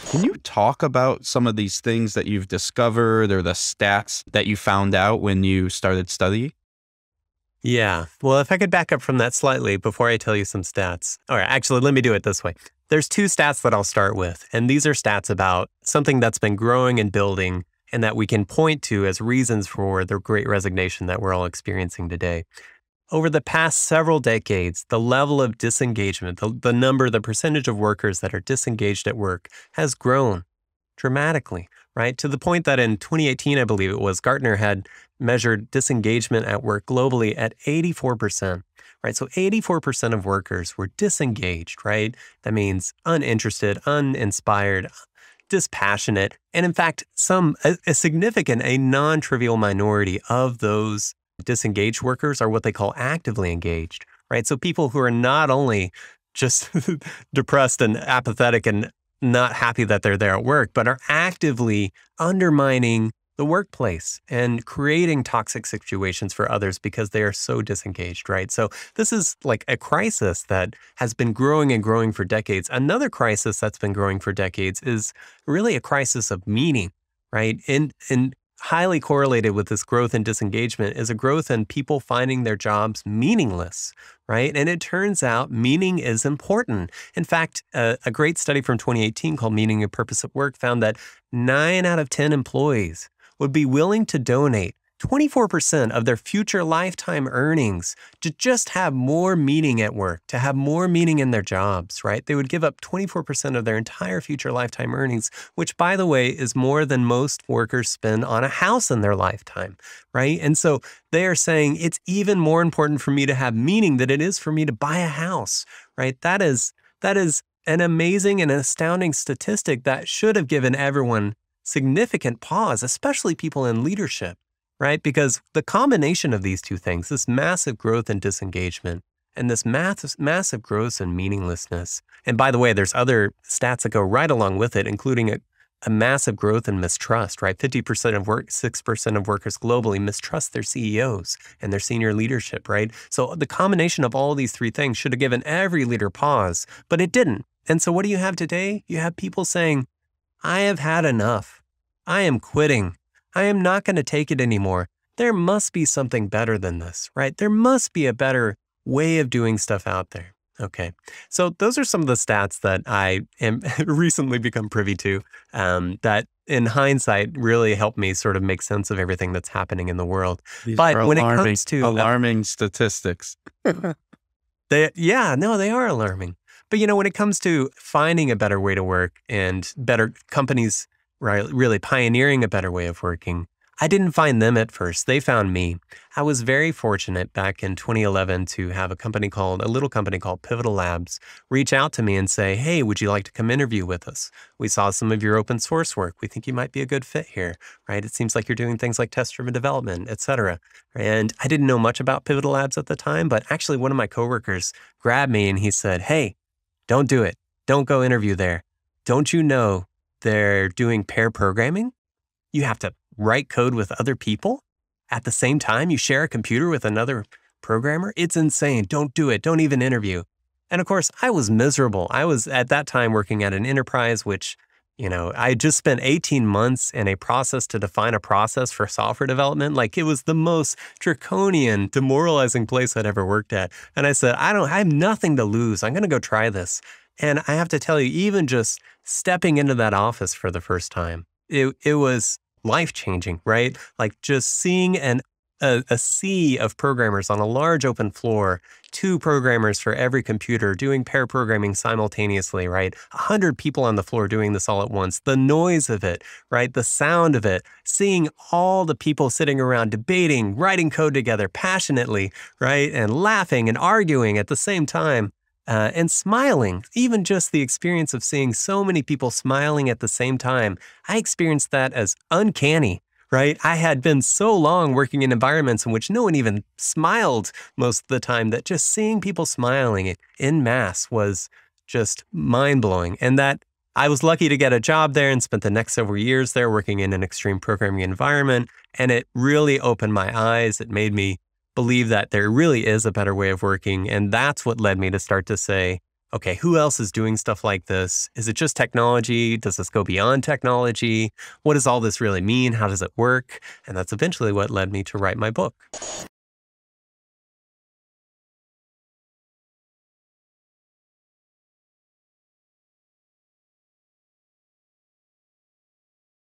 Can you talk about some of these things that you've discovered or the stats that you found out when you started studying? Yeah. Well, if I could back up from that slightly before I tell you some stats. All right, actually, let me do it this way. There's two stats that I'll start with, and these are stats about something that's been growing and building and that we can point to as reasons for the great resignation that we're all experiencing today. Over the past several decades, the level of disengagement, the percentage of workers that are disengaged at work has grown dramatically, right? To the point that in 2018, I believe it was, Gartner had measured disengagement at work globally at 84%, right? So 84% of workers were disengaged, right? That means uninterested, uninspired, dispassionate. And in fact, a significant, a non trivial minority of those disengaged workers are what they call actively engaged, right? So people who are not only just depressed and apathetic and not happy that they're there at work, but are actively undermining the workplace and creating toxic situations for others because they are so disengaged, right? So this is like a crisis that has been growing and growing for decades. Another crisis that's been growing for decades is really a crisis of meaning, right? And highly correlated with this growth in disengagement is a growth in people finding their jobs meaningless, right? And it turns out meaning is important. In fact, a great study from 2018 called Meaning and Purpose at Work found that 9 out of 10 employees would be willing to donate 24% of their future lifetime earnings to just have more meaning at work, to have more meaning in their jobs, right? They would give up 24% of their entire future lifetime earnings, which, by the way, is more than most workers spend on a house in their lifetime, right? And so they are saying it's even more important for me to have meaning than it is for me to buy a house, right? That is an amazing and astounding statistic that should have given everyone significant pause, especially people in leadership, right? Because the combination of these two things, this massive growth and disengagement and this massive growth and meaninglessness. And by the way, there's other stats that go right along with it, including a massive growth in mistrust, right? 6% of workers globally mistrust their CEOs and their senior leadership, right? So the combination of all these three things should have given every leader pause, but it didn't. And so what do you have today? You have people saying, I have had enough. I am quitting. I am not going to take it anymore. There must be something better than this, right? There must be a better way of doing stuff out there. Okay. So those are some of the stats that I am recently become privy to that in hindsight really helped me sort of make sense of everything that's happening in the world. These But are when it comes to alarming statistics. they are alarming. But when it comes to finding a better way to work and better companies, right, really pioneering a better way of working, I didn't find them at first. They found me. I was very fortunate back in 2011 to have a little company called Pivotal Labs reach out to me and say, hey, would you like to come interview with us? We saw some of your open source work. We think you might be a good fit here, right? It seems like you're doing things like test-driven development, et cetera. And I didn't know much about Pivotal Labs at the time, but actually one of my coworkers grabbed me and he said, hey, don't do it. Don't go interview there. Don't you know they're doing pair programming? You have to write code with other people at the same time. You share a computer with another programmer. It's insane. Don't do it. Don't even interview. And of course, I was miserable. I was at that time working at an enterprise, which, I just spent 18 months in a process to define a process for software development. Like it was the most draconian, demoralizing place I'd ever worked at. And I said, I have nothing to lose. I'm going to go try this. And I have to tell you, even just stepping into that office for the first time, it was life-changing, right? Like just seeing a sea of programmers on a large open floor, 2 programmers for every computer doing pair programming simultaneously, right? 100 people on the floor doing this all at once. The noise of it, right? The sound of it, seeing all the people sitting around debating, writing code together passionately, right? And laughing and arguing at the same time. And smiling, even just the experience of seeing so many people smiling at the same time, I experienced that as uncanny, right? I had been so long working in environments in which no one even smiled most of the time that just seeing people smiling en masse was just mind-blowing. And that I was lucky to get a job there and spent the next several years there working in an extreme programming environment. And it really opened my eyes. It made me believe that there really is a better way of working. And that's what led me to start to say, okay, who else is doing stuff like this? Is it just technology? Does this go beyond technology? What does all this really mean? How does it work? And that's eventually what led me to write my book.